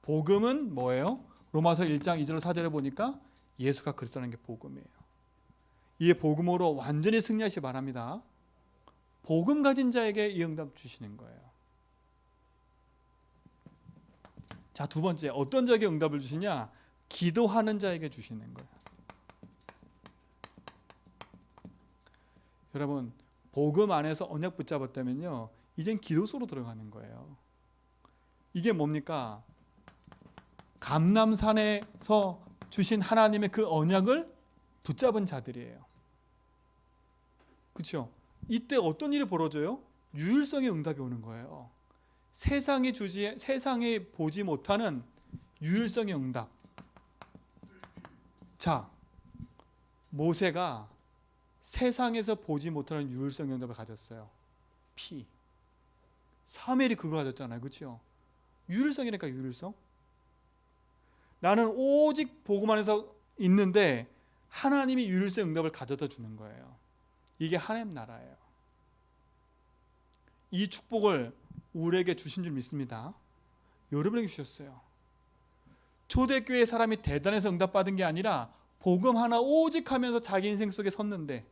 복음은 뭐예요? 로마서 1장 2절 4절에 보니까 예수가 그리스도라는 게 복음이에요. 이 복음으로 완전히 승리하시기 바랍니다. 복음 가진 자에게 이 응답 주시는 거예요. 자, 두 번째, 어떤 자에게 응답을 주시냐? 기도하는 자에게 주시는 거예요. 여러분, 복음 안에서 언약 붙잡았다면요, 이젠 기도소로 들어가는 거예요. 이게 뭡니까? 감람산에서 주신 하나님의 그 언약을 붙잡은 자들이에요. 그렇죠? 이때 어떤 일이 벌어져요? 유일성의 응답이 오는 거예요. 세상이 보지 못하는 유일성의 응답. 자, 모세가 세상에서 보지 못하는 유일성의 응답을 가졌어요. 피. 사무엘이 그걸 가졌잖아요. 그렇죠? 유일성이니까 유일성. 나는 오직 복음 안에서 있는데 하나님이 유일성 응답을 가져다 주는 거예요. 이게 하나님 나라예요. 이 축복을 우리에게 주신 줄 믿습니다. 여러분에게 주셨어요. 초대교회 사람이 대단해서 응답받은 게 아니라 복음 하나 오직 하면서 자기 인생 속에 섰는데,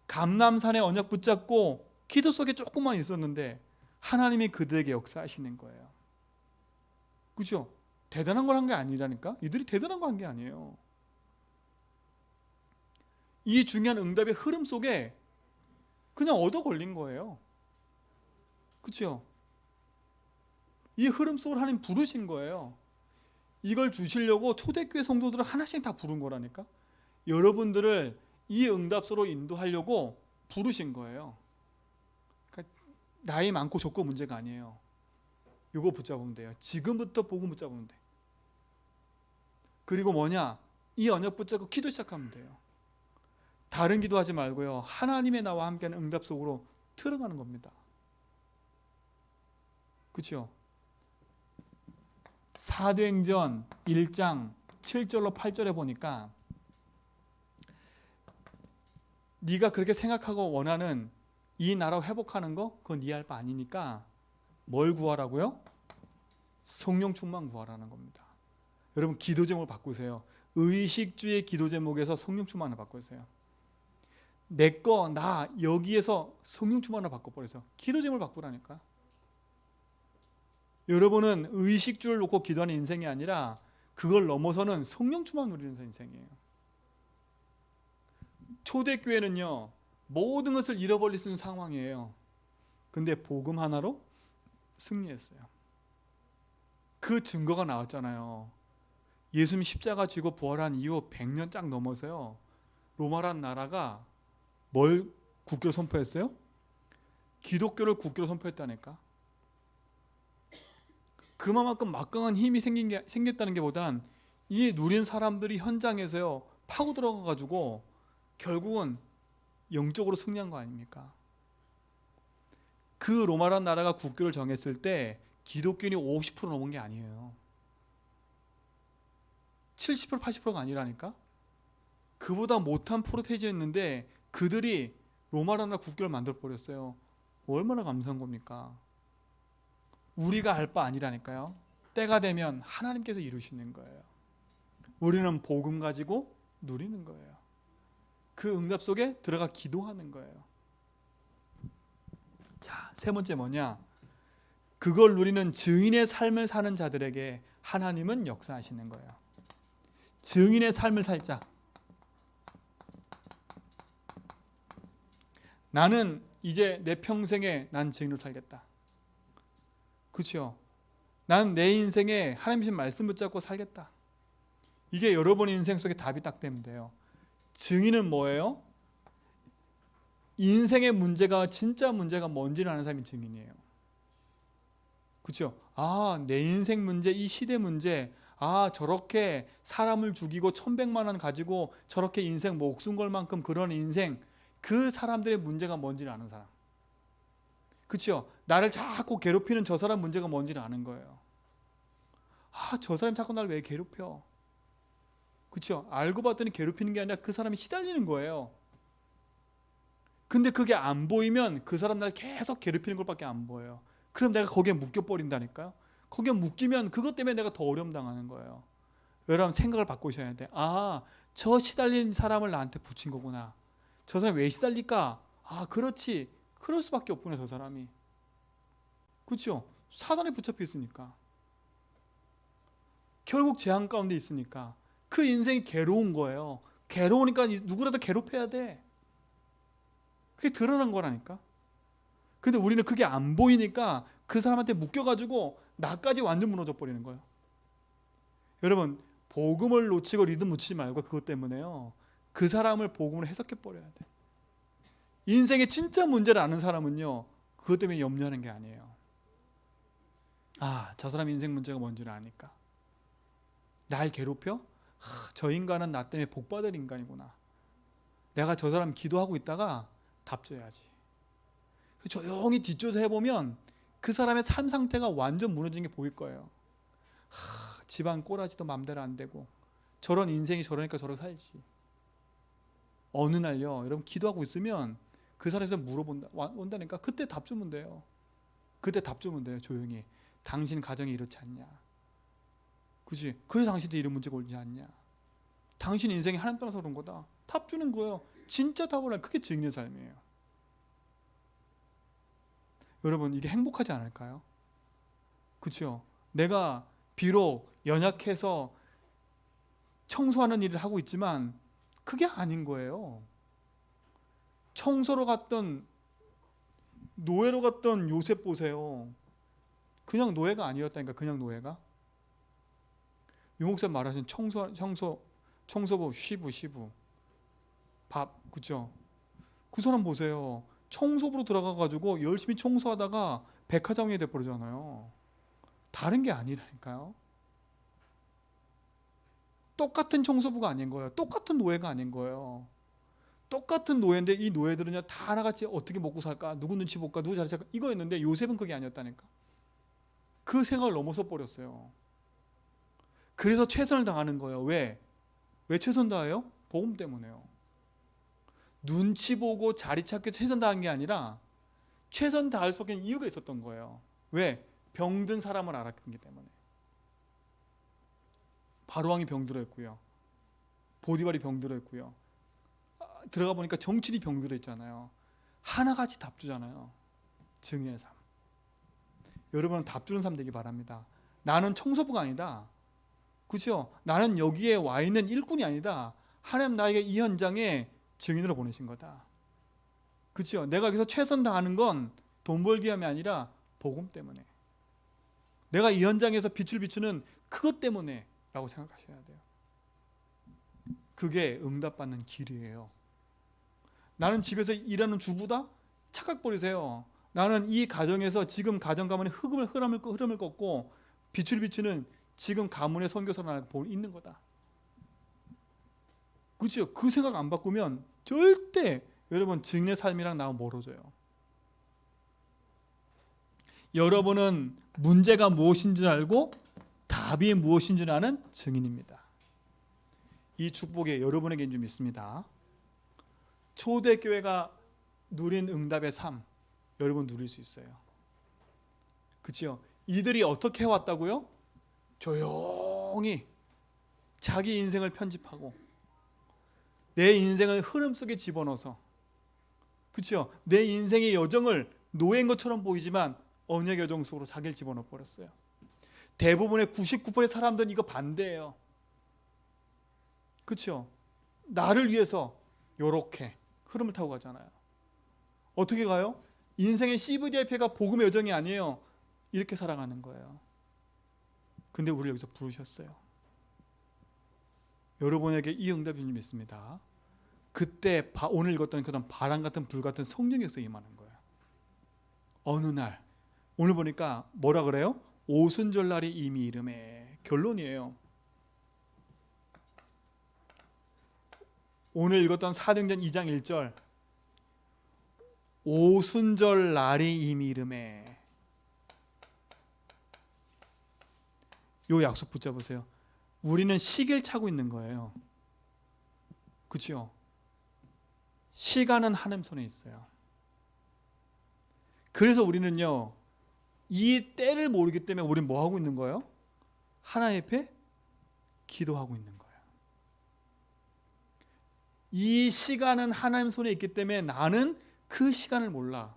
감람산에 언약 붙잡고 기도 속에 조금만 있었는데 하나님이 그들에게 역사하시는 거예요. 그렇죠? 대단한 걸 한 게 아니라니까. 이들이 대단한 거 한 게 아니에요. 이 중요한 응답의 흐름 속에 그냥 얻어 걸린 거예요. 그렇죠? 이 흐름 속으로 하나님 부르신 거예요. 이걸 주시려고 초대교회 성도들을 하나씩 다 부른 거라니까. 여러분들을 이 응답소로 인도하려고 부르신 거예요. 그러니까 나이 많고 적고 문제가 아니에요. 이거 붙잡으면 돼요. 지금부터 복음 붙잡으면 돼. 그리고 뭐냐? 이 언약 붙잡고 기도 시작하면 돼요. 다른 기도하지 말고요. 하나님의 나와 함께하는 응답 속으로 들어가는 겁니다. 그렇죠? 사도행전 1장 7절로 8절에 보니까 네가 그렇게 생각하고 원하는 이 나라 회복하는 거 그건 네 할 바 아니니까 뭘 구하라고요? 성령 충만 구하라는 겁니다. 여러분 기도 제목을 바꾸세요. 의식주의 기도 제목에서 성령 충만을 바꾸세요. 내거 나 여기에서 성령 충만을 바꿔버려서 기도 제목을 바꾸라니까. 여러분은 의식주를 놓고 기도하는 인생이 아니라 그걸 넘어서는 성령 충만 누리는 인생이에요. 초대교회는요 모든 것을 잃어버릴 수 있는 상황이에요. 근데 복음 하나로 승리했어요. 그 증거가 나왔잖아요. 예수님 십자가 지고 부활한 이후 100년 쫙 넘어서요. 로마란 나라가 뭘 국교로 선포했어요? 기독교를 국교로 선포했다니까. 그만큼 막강한 힘이 생겼다는 게 보단 이 누린 사람들이 현장에서요 파고 들어가가지고 결국은 영적으로 승리한 거 아닙니까? 그 로마란 나라가 국교를 정했을 때 기독교인이 50% 넘은 게 아니에요. 70% 80%가 아니라니까. 그보다 못한 프로테이지였는데 그들이 로마란 나라 국교를 만들어 버렸어요. 얼마나 감사한 겁니까? 우리가 알 바 아니라니까요. 때가 되면 하나님께서 이루시는 거예요. 우리는 복음 가지고 누리는 거예요. 그 응답 속에 들어가 기도하는 거예요. 자, 세 번째 뭐냐? 그걸 누리는 증인의 삶을 사는 자들에게 하나님은 역사하시는 거예요. 증인의 삶을 살자. 나는 이제 내 평생에 난 증인으로 살겠다. 그렇죠? 난 내 인생에 하나님 말씀 붙잡고 살겠다. 이게 여러분의 인생 속에 답이 딱 되면 돼요. 증인은 뭐예요? 인생의 문제가 진짜 문제가 뭔지를 아는 사람이 증인이에요. 그렇죠? 아, 내 인생 문제, 이 시대 문제, 아, 저렇게 사람을 죽이고 1,100만 원 가지고 저렇게 인생 목숨 걸 만큼 그런 인생, 그 사람들의 문제가 뭔지를 아는 사람. 그렇죠? 나를 자꾸 괴롭히는 저 사람 문제가 뭔지를 아는 거예요. 아, 저 사람이 자꾸 나를 왜 괴롭혀? 그렇죠? 알고 봤더니 괴롭히는 게 아니라 그 사람이 시달리는 거예요. 근데 그게 안 보이면 그 사람 날 계속 괴롭히는 것밖에 안 보여요. 그럼 내가 거기에 묶여버린다니까요. 거기에 묶이면 그것 때문에 내가 더 어려움 당하는 거예요. 여러분 생각을 바꾸셔야 돼. 아, 저 시달린 사람을 나한테 붙인 거구나. 저 사람이 왜 시달릴까? 아, 그렇지. 그럴 수밖에 없구나, 저 사람이. 그렇죠? 사단에 붙잡혀 있으니까. 결국 재앙 가운데 있으니까. 그 인생이 괴로운 거예요. 괴로우니까 누구라도 괴롭혀야 돼. 그게 드러난 거라니까. 근데 우리는 그게 안 보이니까 그 사람한테 묶여가지고 나까지 완전 무너져 버리는 거예요. 여러분, 복음을 놓치고 리듬 놓치지 말고 그것 때문에요. 그 사람을 복음으로 해석해 버려야 돼. 인생의 진짜 문제를 아는 사람은요, 그것 때문에 염려하는 게 아니에요. 아, 저 사람 인생 문제가 뭔지를 아니까. 날 괴롭혀? 저 인간은 나 때문에 복 받을 인간이구나. 내가 저 사람 기도하고 있다가 답줘야지. 조용히 뒷조사 해보면 그 사람의 삶 상태가 완전 무너진 게 보일 거예요. 집안 꼬라지도 맘대로 안 되고 저런 인생이 저러니까 저러고 살지. 어느 날요, 여러분 기도하고 있으면 그 사람에서 온다니까. 그때 답 주면 돼요. 그때 답 주면 돼요. 조용히. 당신 가정이 이렇지 않냐? 그렇지? 그래서 당신도 이런 문제가 오지 않냐? 당신 인생이 하나님 떠나서 그런 거다. 답 주는 거예요. 진짜 답을 할. 그게 증인의 삶이에요. 여러분, 이게 행복하지 않을까요? 그렇죠? 내가 비록 연약해서 청소하는 일을 하고 있지만 그게 아닌 거예요. 청소로 갔던, 노예로 갔던 요셉 보세요. 그냥 노예가 아니었다니까. 그냥 노예가. 유목사님 말하신 청소부 시부 밥, 그죠? 그 사람 보세요. 청소부로 들어가가지고 열심히 청소하다가 백화점이 돼버리잖아요. 다른 게 아니라니까요. 똑같은 청소부가 아닌 거예요. 똑같은 노예가 아닌 거예요. 똑같은 노예인데 이 노예들은요, 다 하나같이 어떻게 먹고 살까? 누구 눈치 볼까? 누구 자리 잡을까? 이거였는데 요셉은 그게 아니었다니까. 그 생각을 넘어서 버렸어요. 그래서 최선을 다하는 거예요. 왜? 왜 최선 다해요? 복음 때문에요. 눈치 보고 자리 찾기 최선 다한 게 아니라 최선 다할 수 없는 이유가 있었던 거예요. 왜? 병든 사람을 알았기 때문에. 바로왕이 병들어 있고요. 보디발이 병들어 있고요. 들어가 보니까 정치리 병들어 있잖아요. 하나같이 답 주잖아요. 증인의 삶. 여러분은 답 주는 삶 되기 바랍니다. 나는 청소부가 아니다. 그렇죠? 나는 여기에 와 있는 일꾼이 아니다. 하나님 나에게 이 현장에 증인으로 보내신 거다. 그렇죠? 내가 여기서 최선 다하는 건 돈 벌기 위함이 아니라 복음 때문에. 내가 이 현장에서 빛을 비추는 그것 때문에 라고 생각하셔야 돼요. 그게 응답받는 길이에요. 나는 집에서 일하는 주부다? 착각 버리세요. 나는 이 가정에서 지금 가정 가문의 흐름을 꺾고 빛을 비추는 지금 가문의 선교사를 보고 있는 거다. 그렇죠? 그 생각 안 바꾸면 절대 여러분 증인의 삶이랑 나와 멀어져요. 여러분은 문제가 무엇인 줄 알고 답이 무엇인 줄 아는 증인입니다. 이 축복이 여러분에게 좀 있습니다. 초대교회가 누린 응답의 삶, 여러분 누릴 수 있어요. 그렇죠? 이들이 어떻게 해왔다고요? 조용히 자기 인생을 편집하고 내 인생을 흐름 속에 집어넣어서, 그렇죠? 내 인생의 여정을 노예인 것처럼 보이지만 언약의 여정 속으로 자기를 집어넣어 버렸어요. 대부분의 99%의 사람들은 이거 반대예요. 그렇죠? 나를 위해서 이렇게 흐름을 타고 가잖아요. 어떻게 가요? 인생의 CVDIP가 복음의 여정이 아니에요. 이렇게 살아가는 거예요. 근데 우리를 여기서 부르셨어요. 여러분에게 이 응답이 좀 있습니다. 그때 오늘 읽었던 그런 바람 같은 불 같은 성령의 역사 임하는 거예요. 어느 날 오늘 보니까 뭐라 그래요? 오순절날이 이미 이름에 결론이에요. 오늘 읽었던 사도행전 2장 1절 오순절 날이 이미 이름에, 요 약속 붙잡으세요. 우리는 시계를 차고 있는 거예요. 그렇죠? 시간은 하나님 손에 있어요. 그래서 우리는요, 이 때를 모르기 때문에 우리는 뭐 하고 있는 거예요? 하나님 앞에 기도하고 있는 거예요. 이 시간은 하나님 손에 있기 때문에 나는 그 시간을 몰라.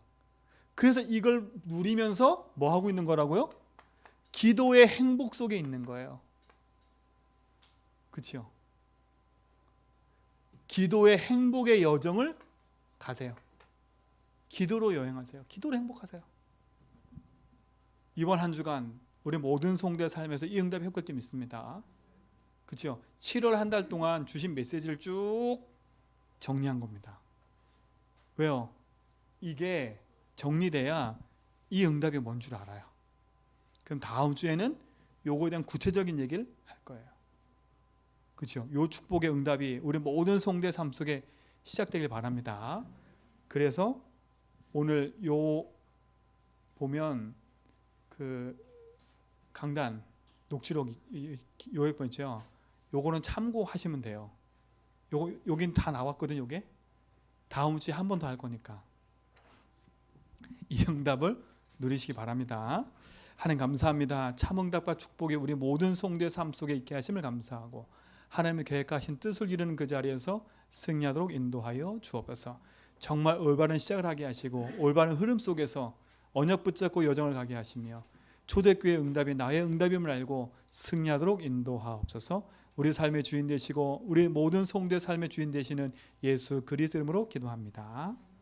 그래서 이걸 누리면서 뭐 하고 있는 거라고요? 기도의 행복 속에 있는 거예요. 그렇죠? 기도의 행복의 여정을 가세요. 기도로 여행하세요. 기도로 행복하세요. 이번 한 주간 우리 모든 성도의 삶에서 이 응답의 효과가 좀 있습니다. 그렇죠? 7월 한 달 동안 주신 메시지를 쭉 정리한 겁니다. 왜요? 이게 정리돼야 이 응답이 뭔 줄 알아요. 그럼 다음 주에는 요거에 대한 구체적인 얘기를 할 거예요. 그렇죠? 요 축복의 응답이 우리 모든 성도의 삶 속에 시작되길 바랍니다. 그래서 오늘 요 보면 그 강단 녹취록 요액 있죠. 요거는 참고하시면 돼요. 여긴 다 나왔거든. 요게 다음 주에 한 번 더 할 거니까 이 응답을 누리시기 바랍니다. 하나님 감사합니다. 참 응답과 축복이 우리 모든 성도의 삶 속에 있게 하심을 감사하고 하나님의 계획하신 뜻을 이루는 그 자리에서 승리하도록 인도하여 주옵소서. 정말 올바른 시작을 하게 하시고 올바른 흐름 속에서 언약 붙잡고 여정을 가게 하시며 초대교회의 응답이 나의 응답임을 알고 승리하도록 인도하옵소서. 우리 삶의 주인 되시고 우리 모든 성도의 삶의 주인 되시는 예수 그리스도 이름으로 기도합니다.